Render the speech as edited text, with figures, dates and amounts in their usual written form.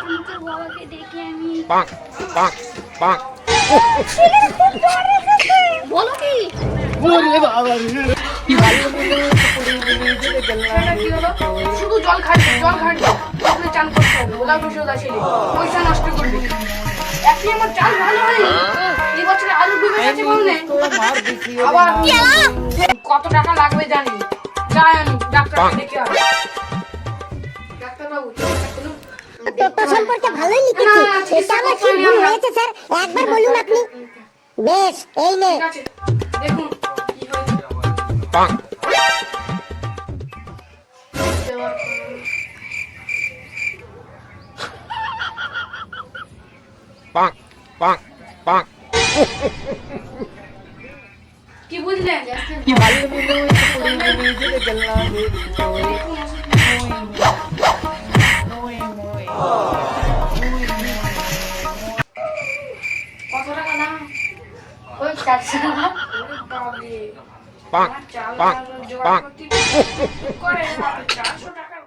কিন্তু বাবাকে ডেকে আমি bonk, bonk, bonk. বলো কি ওরে বাবা রে কি ভালো কি হলো? শুধু জল খাচ্ছি আপনি চান করতে হবে ওলা বসে আসেনি পয়সা নষ্ট করবি একই আমার চাল ভালো হয়নি এই বছরে আলু ডুবে গেছে বললে তো মার দিছি আবার কত টাকা লাগবে জানি যাই আমি ডাক্তারকে দেখে আসি ডাক্তারবাবু তথ্য সম্পর্কে ভালোই লিখেছি। এটা আমার কি ভুল হয়েছে স্যার? একবার বলুন আপনি। বেশ, এই নে। ঠিক আছে দেখুন কি হয়েছে Bonk, bonk, bonk, bonk. কি বুঝলেন কি ভালো গেলাম কত টাকা দাম ওই 400 টাকা বাবারে Bonk, চাল bonk, জোগাড় bonk. করতে করে 400 টাকা